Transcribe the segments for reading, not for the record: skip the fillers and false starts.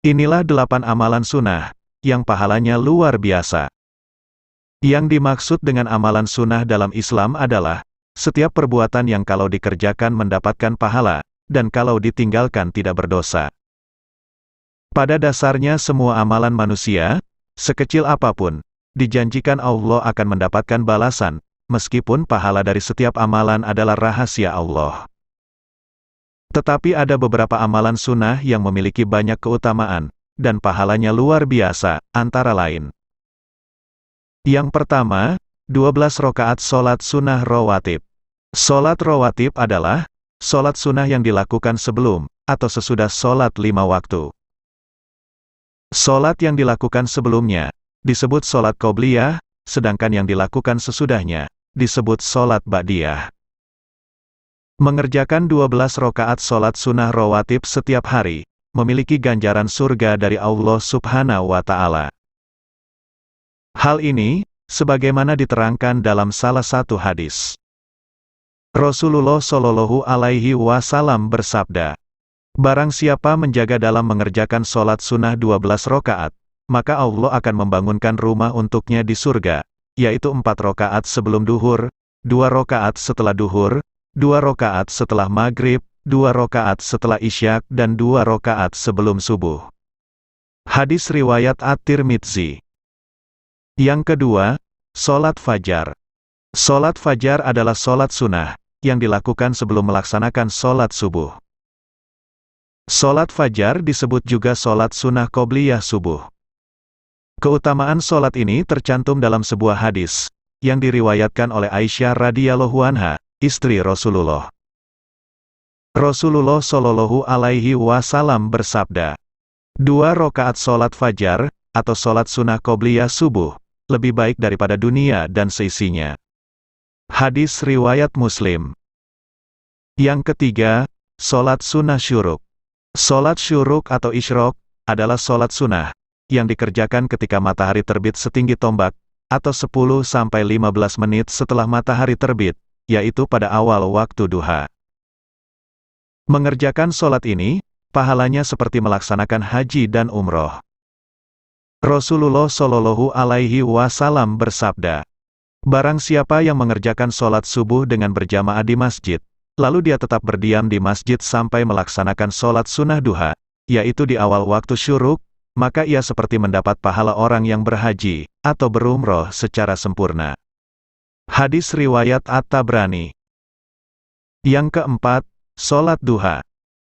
Inilah 8 amalan sunnah, yang pahalanya luar biasa. Yang dimaksud dengan amalan sunnah dalam Islam adalah, setiap perbuatan yang kalau dikerjakan mendapatkan pahala, dan kalau ditinggalkan tidak berdosa. Pada dasarnya semua amalan manusia, sekecil apapun, dijanjikan Allah akan mendapatkan balasan, meskipun pahala dari setiap amalan adalah rahasia Allah. Tetapi ada beberapa amalan sunnah yang memiliki banyak keutamaan, dan pahalanya luar biasa, antara lain. Yang pertama, 12 rakaat sholat sunnah rawatib. Sholat rawatib adalah sholat sunnah yang dilakukan sebelum, atau sesudah sholat 5 waktu. Sholat yang dilakukan sebelumnya, disebut sholat qobliyah, sedangkan yang dilakukan sesudahnya, disebut sholat ba'diyah. Mengerjakan 12 rakaat sholat sunnah rawatib setiap hari, memiliki ganjaran surga dari Allah Subhanahu wa Ta'ala. Hal ini, sebagaimana diterangkan dalam salah satu hadis. Rasulullah Shallallahu Alaihi Wasallam bersabda, barang siapa menjaga dalam mengerjakan sholat sunnah 12 rakaat, maka Allah akan membangunkan rumah untuknya di surga, yaitu 4 rakaat sebelum duhur, 2 rakaat setelah duhur, 2 rakaat setelah maghrib, 2 rakaat setelah isyak, dan 2 rakaat sebelum subuh. Hadis riwayat At-Tirmidzi. Yang kedua, sholat fajar. Sholat fajar adalah sholat sunnah, yang dilakukan sebelum melaksanakan sholat subuh. Sholat fajar disebut juga sholat sunnah qobliyah subuh. Keutamaan sholat ini tercantum dalam sebuah hadis, yang diriwayatkan oleh Aisyah radhiyallahu anha, istri Rasulullah. Rasulullah Shallallahu Alaihi Wasallam bersabda, 2 rakaat sholat fajar, atau sholat sunnah qobliyah subuh, lebih baik daripada dunia dan seisinya. Hadis riwayat Muslim. Yang ketiga, sholat sunnah syuruk. Sholat syuruk atau isyrok, adalah sholat sunnah, yang dikerjakan ketika matahari terbit setinggi tombak, atau 10-15 menit setelah matahari terbit, yaitu pada awal waktu duha. Mengerjakan sholat ini, pahalanya seperti melaksanakan haji dan umroh. Rasulullah Shallallahu Alaihi Wasallam bersabda, barang siapa yang mengerjakan sholat subuh dengan berjamaah di masjid, lalu dia tetap berdiam di masjid sampai melaksanakan sholat sunnah duha, yaitu di awal waktu syuruk, maka ia seperti mendapat pahala orang yang berhaji, atau berumroh secara sempurna. Hadis riwayat At-Tabrani. Yang keempat, sholat duha.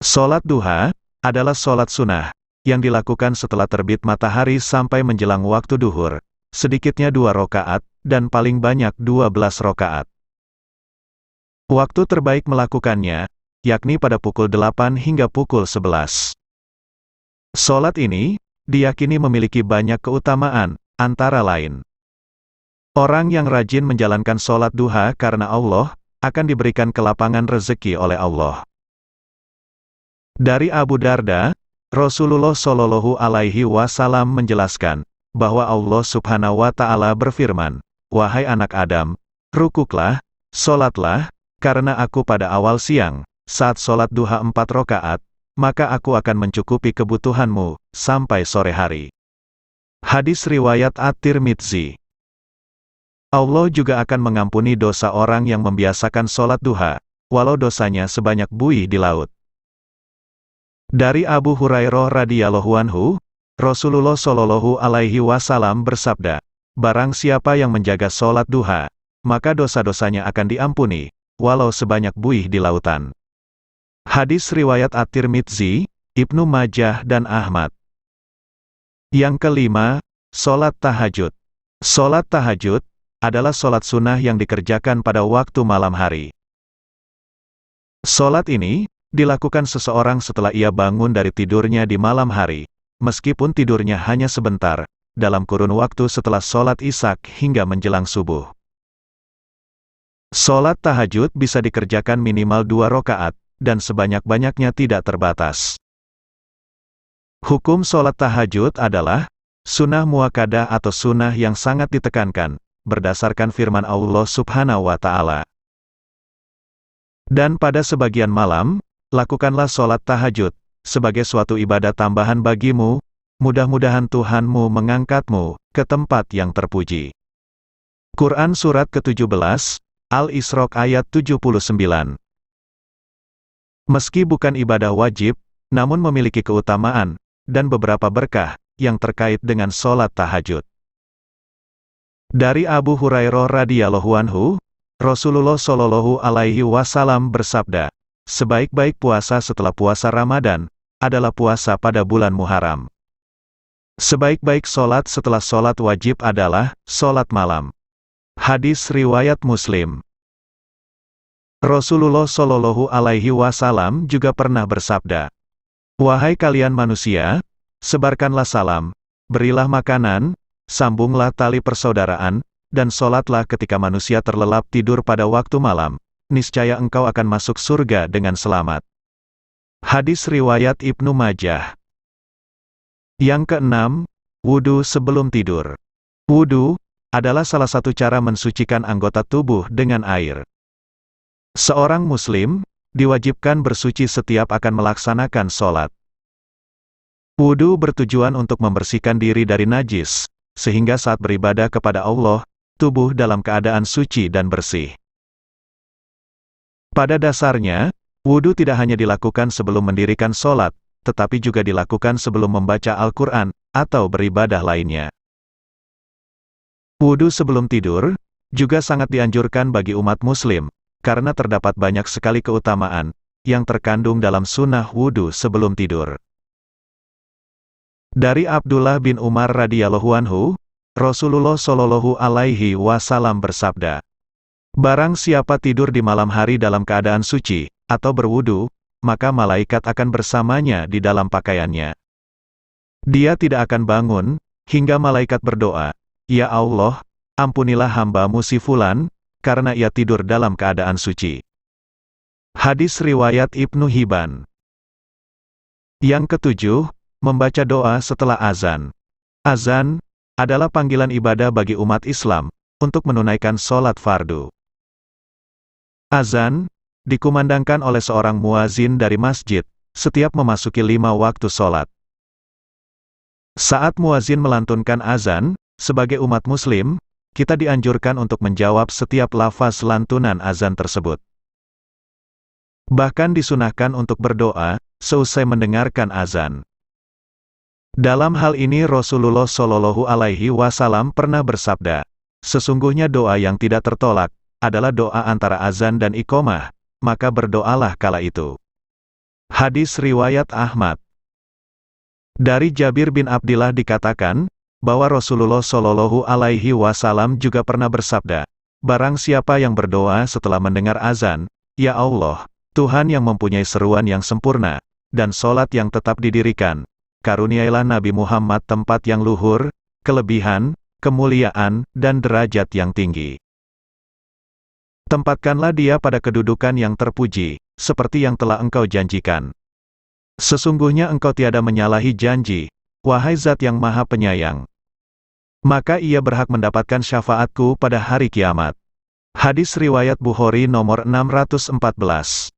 Sholat duha adalah sholat sunnah, yang dilakukan setelah terbit matahari sampai menjelang waktu duhur, sedikitnya 2 rakaat, dan paling banyak 12 rakaat. Waktu terbaik melakukannya, yakni pada pukul 8 hingga pukul 11. Sholat ini, diyakini memiliki banyak keutamaan, antara lain. Orang yang rajin menjalankan sholat duha karena Allah, akan diberikan kelapangan rezeki oleh Allah. Dari Abu Darda, Rasulullah Shallallahu Alaihi Wasallam menjelaskan, bahwa Allah Subhanahu wa Ta'ala berfirman, wahai anak Adam, rukuklah, sholatlah, karena aku pada awal siang, saat sholat duha 4 rakaat, maka aku akan mencukupi kebutuhanmu, sampai sore hari. Hadis riwayat At-Tirmidzi. Allah juga akan mengampuni dosa orang yang membiasakan sholat duha, walau dosanya sebanyak buih di laut. Dari Abu Hurairah radhiyallahu anhu, Rasulullah Shallallahu Alaihi Wasallam bersabda, barang siapa yang menjaga sholat duha, maka dosa-dosanya akan diampuni, walau sebanyak buih di lautan. Hadis riwayat At-Tirmidzi, Ibnu Majah dan Ahmad. Yang kelima, sholat tahajud. Sholat tahajud adalah sholat sunnah yang dikerjakan pada waktu malam hari. Sholat ini dilakukan seseorang setelah ia bangun dari tidurnya di malam hari, meskipun tidurnya hanya sebentar, dalam kurun waktu setelah sholat isyak hingga menjelang subuh. Sholat tahajud bisa dikerjakan minimal 2 rakaat, dan sebanyak-banyaknya tidak terbatas. Hukum sholat tahajud adalah sunnah muakkadah atau sunnah yang sangat ditekankan, berdasarkan firman Allah Subhanahu wa Ta'ala. Dan pada sebagian malam, lakukanlah sholat tahajud, sebagai suatu ibadah tambahan bagimu, mudah-mudahan Tuhanmu mengangkatmu ke tempat yang terpuji. Quran Surat ke-17, Al-Isra ayat 79. Meski bukan ibadah wajib, namun memiliki keutamaan, dan beberapa berkah, yang terkait dengan sholat tahajud. Dari Abu Hurairah radhiyallahu anhu, Rasulullah Shallallahu alaihi wasallam bersabda, sebaik-baik puasa setelah puasa Ramadan, adalah puasa pada bulan Muharram. Sebaik-baik sholat setelah sholat wajib adalah sholat malam. Hadis riwayat Muslim. Rasulullah Shallallahu alaihi wasallam juga pernah bersabda, wahai kalian manusia, sebarkanlah salam, berilah makanan, sambunglah tali persaudaraan, dan sholatlah ketika manusia terlelap tidur pada waktu malam, niscaya engkau akan masuk surga dengan selamat. Hadis riwayat Ibnu Majah. Yang keenam, wudu sebelum tidur. Wudu adalah salah satu cara mensucikan anggota tubuh dengan air. Seorang muslim diwajibkan bersuci setiap akan melaksanakan sholat. Wudu bertujuan untuk membersihkan diri dari najis, sehingga saat beribadah kepada Allah, tubuh dalam keadaan suci dan bersih. Pada dasarnya, wudu tidak hanya dilakukan sebelum mendirikan sholat, tetapi juga dilakukan sebelum membaca Al-Quran, atau beribadah lainnya. Wudu sebelum tidur, juga sangat dianjurkan bagi umat muslim, karena terdapat banyak sekali keutamaan, yang terkandung dalam sunnah wudu sebelum tidur. Dari Abdullah bin Umar radhiyallahu anhu, Rasulullah Shallallahu alaihi wasallam bersabda, barang siapa tidur di malam hari dalam keadaan suci, atau berwudu, maka malaikat akan bersamanya di dalam pakaiannya. Dia tidak akan bangun, hingga malaikat berdoa, ya Allah, ampunilah hamba-Mu si Fulan, karena ia tidur dalam keadaan suci. Hadis riwayat Ibnu Hibban. Yang ketujuh, membaca doa setelah azan. Azan adalah panggilan ibadah bagi umat Islam, untuk menunaikan sholat fardu. Azan dikumandangkan oleh seorang muazin dari masjid, setiap memasuki 5 waktu sholat. Saat muazin melantunkan azan, sebagai umat muslim, kita dianjurkan untuk menjawab setiap lafaz lantunan azan tersebut. Bahkan disunahkan untuk berdoa, seusai mendengarkan azan. Dalam hal ini Rasulullah Shallallahu alaihi wasallam pernah bersabda, sesungguhnya doa yang tidak tertolak, adalah doa antara azan dan iqomah, maka berdoalah kala itu. Hadis riwayat Ahmad. Dari Jabir bin Abdillah dikatakan, bahwa Rasulullah Shallallahu alaihi wasallam juga pernah bersabda, barang siapa yang berdoa setelah mendengar azan, ya Allah, Tuhan yang mempunyai seruan yang sempurna, dan sholat yang tetap didirikan, karuniailah Nabi Muhammad tempat yang luhur, kelebihan, kemuliaan, dan derajat yang tinggi. Tempatkanlah dia pada kedudukan yang terpuji, seperti yang telah engkau janjikan. Sesungguhnya engkau tiada menyalahi janji, wahai Zat yang Maha Penyayang. Maka ia berhak mendapatkan syafaatku pada hari kiamat. Hadis riwayat Bukhari nomor 614.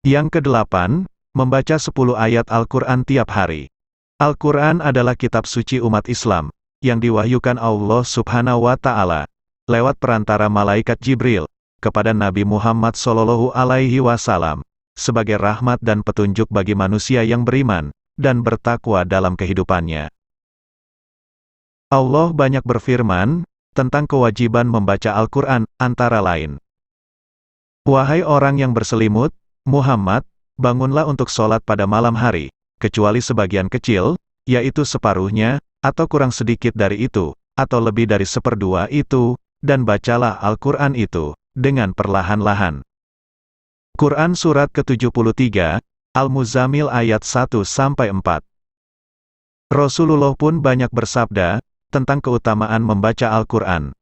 Yang kedelapan, membaca 10 ayat Al-Quran tiap hari. Al-Quran adalah kitab suci umat Islam, yang diwahyukan Allah Subhanahu wa Ta'ala, lewat perantara malaikat Jibril, kepada Nabi Muhammad Shallallahu alaihi wasallam, sebagai rahmat dan petunjuk bagi manusia yang beriman, dan bertakwa dalam kehidupannya. Allah banyak berfirman, tentang kewajiban membaca Al-Quran, antara lain. Wahai orang yang berselimut, Muhammad, bangunlah untuk sholat pada malam hari, kecuali sebagian kecil, yaitu separuhnya, atau kurang sedikit dari itu, atau lebih dari seperdua itu, dan bacalah Al-Quran itu, dengan perlahan-lahan. Quran Surat ke-73, Al-Muzammil ayat 1-4. Rasulullah pun banyak bersabda, tentang keutamaan membaca Al-Quran.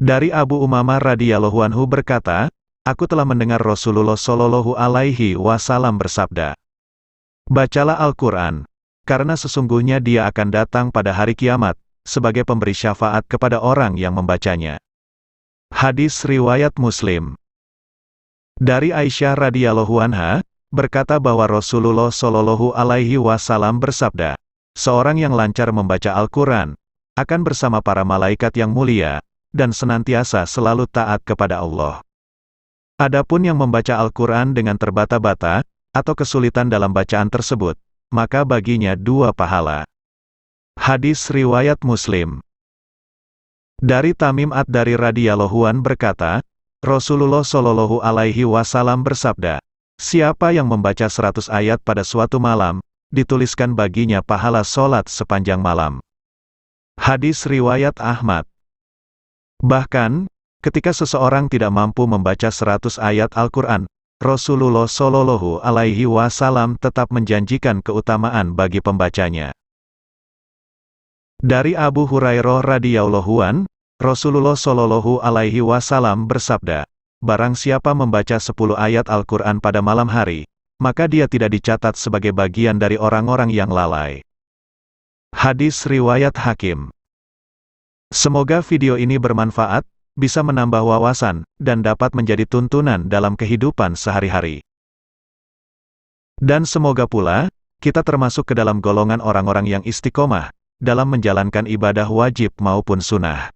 Dari Abu Umamah radhiyallahu anhu berkata, aku telah mendengar Rasulullah Shallallahu alaihi wasallam bersabda, bacalah Al-Quran, karena sesungguhnya dia akan datang pada hari kiamat, sebagai pemberi syafaat kepada orang yang membacanya. Hadis riwayat Muslim. Dari Aisyah radhiyallahu anha, berkata bahwa Rasulullah Shallallahu Alaihi Wasallam bersabda, seorang yang lancar membaca Al-Quran, akan bersama para malaikat yang mulia, dan senantiasa selalu taat kepada Allah. Adapun yang membaca Al-Quran dengan terbata-bata, atau kesulitan dalam bacaan tersebut, maka baginya 2 pahala. Hadis riwayat Muslim. Dari Tamim ad-Dari radhiyallahu an berkata, Rasulullah Shallallahu Alaihi Wasallam bersabda, siapa yang membaca 100 ayat pada suatu malam, dituliskan baginya pahala sholat sepanjang malam. Hadis riwayat Ahmad. Bahkan, ketika seseorang tidak mampu membaca 100 ayat Al-Quran, Rasulullah Shallallahu Alaihi Wasallam tetap menjanjikan keutamaan bagi pembacanya. Dari Abu Hurairah radhiyallahu an, Rasulullah Shallallahu Alaihi Wasallam bersabda, barang siapa membaca 10 ayat Al-Quran pada malam hari, maka dia tidak dicatat sebagai bagian dari orang-orang yang lalai. Hadis riwayat Hakim. Semoga video ini bermanfaat, bisa menambah wawasan, dan dapat menjadi tuntunan dalam kehidupan sehari-hari. Dan semoga pula, kita termasuk ke dalam golongan orang-orang yang istiqomah, dalam menjalankan ibadah wajib maupun sunnah.